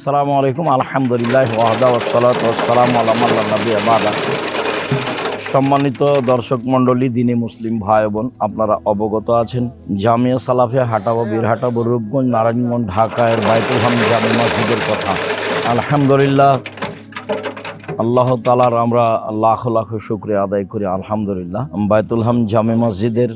আসসালামু আলাইকুম। আলহামদুলিল্লাহ ওয়াহদা ওয়াসসালাতু ওয়াসসালামু আলা মান লা নাবিয়্যা বা'দা। সম্মানিত দর্শক মণ্ডলী, দিনী মুসলিম ভাই বোন, আপনারা অবগত আছেন জামিয়া সালাফিয়া হাটাবো, বীরহাটাবো, রূপগঞ্জ, নারায়ণগঞ্জ, ঢাকার বাইতুল হাম জামে মসজিদের কথা। আলহামদুলিল্লাহ, আল্লাহ তাআলার আমরা লাখ লাখ শুকরিয়া আদায় করি। আলহামদুলিল্লাহ, বাইতুল হাম জামে মসজিদের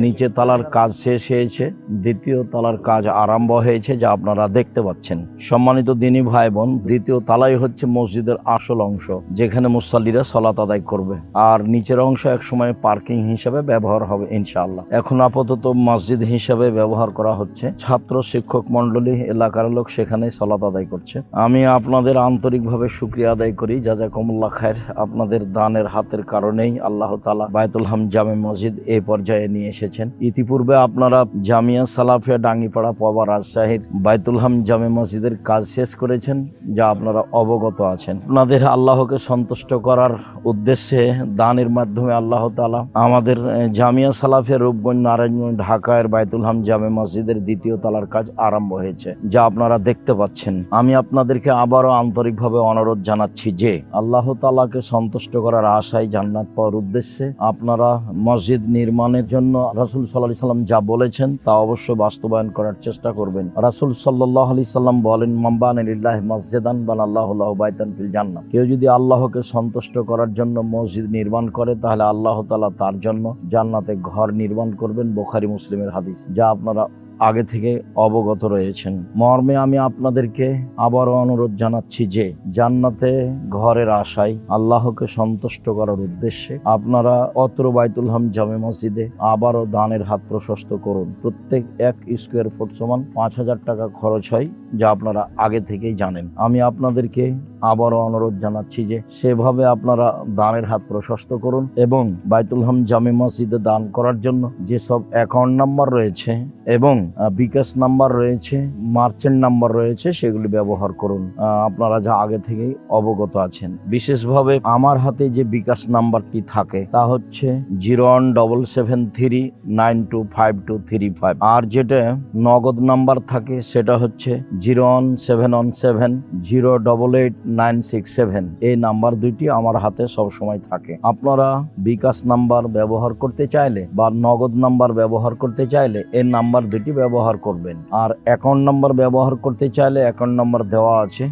নিচে তলার কাজ শেষ হয়েছে, দ্বিতীয় তলার কাজ আরম্ভ হয়েছে, যা আপনারা দেখতে পাচ্ছেন। সম্মানিত দিনী ভাই বোন, দ্বিতীয় তলাই হচ্ছে মসজিদের আসল অংশ, যেখানে মুসাল্লিরা সালাত আদায় করবে, আর নিচের অংশ এক সময় পার্কিং হিসাবে ব্যবহার হবে ইনশাআল্লাহ। এখন আপাতত মসজিদ হিসাবে ব্যবহার করা হচ্ছে। ছাত্র, শিক্ষক মন্ডলী, এলাকার লোক সেখানে সালাত আদায় করছে। আমি আপনাদের আন্তরিকভাবে শুকরিয়া আদায় করি, জাযাকুমুল্লাহ খায়ের। আপনাদের দানের হাতের কারণেই আল্লাহ তাআলা বাইতুল হাম জামে মসজিদ এই পর্যায়ে নিয়ে এসেছেন। ইতিপূর্বে আপনারা জামিয়া সালাফিয়া ডাঙ্গিপাড়া পবা রাজশাহীর বাইতুল হাম জামে মসজিদের কাজ শেষ করেছেন, যা আপনারা অবগত আছেন। আপনাদের আল্লাহকে সন্তুষ্ট করার উদ্দেশ্যে দানের মাধ্যমে আল্লাহ তাআলা আমাদের জামিয়া সালাফিয়া রূপগঞ্জ, নারায়ণগঞ্জ, ঢাকার বাইতুল হাম জামে মসজিদের দ্বিতীয় তলার কাজ আরম্ভ হয়েছে, যা আপনারা দেখতে পাচ্ছেন। আমি আপনাদেরকে আবারও আন্তরিকভাবে অনুরোধ জানাচ্ছি যে আল্লাহ তাআলাকে সন্তুষ্ট করার আশায় জান্নাত পাওয়ার উদ্দেশ্যে আপনারা মসজিদ নির্মাণের জন্য রাসূল সাল্লাল্লাহু আলাইহি সাল্লাম যা বলেছেন তা অবশ্যই বাস্তবায়ন করার চেষ্টা করবেন। রাসূল সাল্লাল্লাহু আলাইহি সাল্লাম বলেন, মান বানা লিল্লাহি মাসজিদান বানাল্লাহু লাহু বাইতান ফিল জান্নাহ। কেউ যদি আল্লাহকে সন্তুষ্ট করার জন্য মসজিদ নির্মাণ করে, তাহলে আল্লাহ তাআলা তার জন্য জান্নাতে ঘর নির্মাণ করবেন। বুখারী মুসলিমের হাদিস, যা আপনারা আগে থেকে অবগত রয়েছেন। মর্মে আমি আপনাদেরকে আবারও অনুরোধ জানাচ্ছি যে জান্নাতে ঘরের আশায় আল্লাহকে সন্তুষ্ট করার উদ্দেশ্যে আপনারা অত্র বাইতুল হাম জামে মসজিদে আবারও দানের হাত প্রশস্ত করুন। প্রত্যেক 1 স্কয়ার ফুট সমান 5,000 টাকা খরচ হয়, যা আপনারা আগে থেকেই জানেন। আমি আপনাদেরকে আবারও অনুরোধ জানাচ্ছি যে সেভাবে আপনারা দানের হাত প্রশস্ত করুন এবং বাইতুল হাম জামে মসজিদে দান করার জন্য যেসব অ্যাকাউন্ট নাম্বার রয়েছে এবং বিকাশ নাম্বার রয়েছে, মার্চেন্ট নাম্বার রয়েছে, সেগুলি ব্যবহার করুন। আপনারা যা আগে থেকেই অবগত আছেন। বিশেষভাবে আমার হাতে যে বিকাশ নাম্বারটি থাকে তা হচ্ছে 017739252235, আর যেটা নগদ নাম্বার থাকে সেটা হচ্ছে 01717088967। এই নাম্বার দুইটি আমার হাতে সব সময় থাকে। আপনারা বিকাশ নাম্বার ব্যবহার করতে চাইলে বা নগদ নাম্বার ব্যবহার করতে চাইলে এই নাম্বার দুটি ব্যবহার করবেন। আর অ্যাকাউন্ট নাম্বার ব্যবহার করতে চাইলে অ্যাকাউন্ট নাম্বার দেওয়া আছে,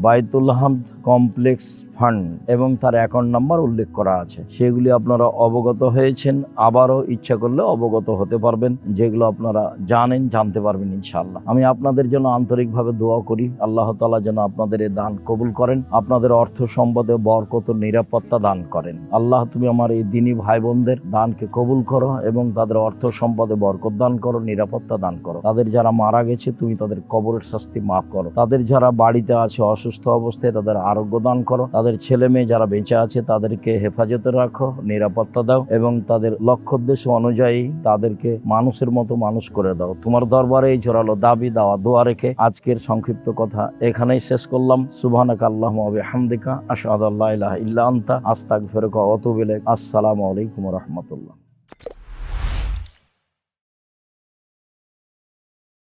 বাইতুল হামদ কমপ্লেক্স ফান্ড, এবং তার অ্যাকাউন্ট নাম্বার উল্লেখ করা আছে। সেগুলি আপনারা অবগত হয়েছেন, আবারও ইচ্ছা করলে অবগত হতে পারবেন, যেগুলো আপনারা জানতে পারবেন ইনশাআল্লাহ। আমি আপনাদের জন্য আন্তরিকভাবে দোয়া করি, আল্লাহ তাআলা যেন আপনাদের এই দান কবুল করেন, আপনাদের অর্থ সম্পদে বরকত ও নিরাপত্তা দান করেন। আল্লাহ, তুমি আমার এই দিনী ভাই বোনদের দানকে কবুল করো এবং তাদের অর্থ সম্পদে বরকত দান করো, নিরাপত্তা দান করো। তাদের যারা মারা গেছে তুমি তাদের কবরের শাস্তি মাফ করো। তাদের যারা বাড়িতে আছে অসুস্থ অবস্থায় তাদের আরোগ্য দান করো। তাদের ছেলে মেয়ে যারা বেঁচে আছে তাদেরকে হেফাজতে রাখো, নিরাপত্তা দাও এবং তাদের লক্ষ্য উদ্দেশ্য অনুযায়ী তাদেরকে মানুষের মতো মানুষ করে দাও। তোমার দরবারে এই জোরালো দাবি দাওয়া দোয়া রেখে আজকের সংক্ষিপ্ত কথা এখানেই শেষ করলাম। সুবহানাকা আল্লাহুম্মা ওয়া বিহামদিকা আশহাদু আল্লা ইলাহা ইল্লা আনতা আস্তাগফিরুকা ওয়া আতুবু ইলাইক। আসসালামু আলাইকুম ওয়া রাহমাতুল্লাহ।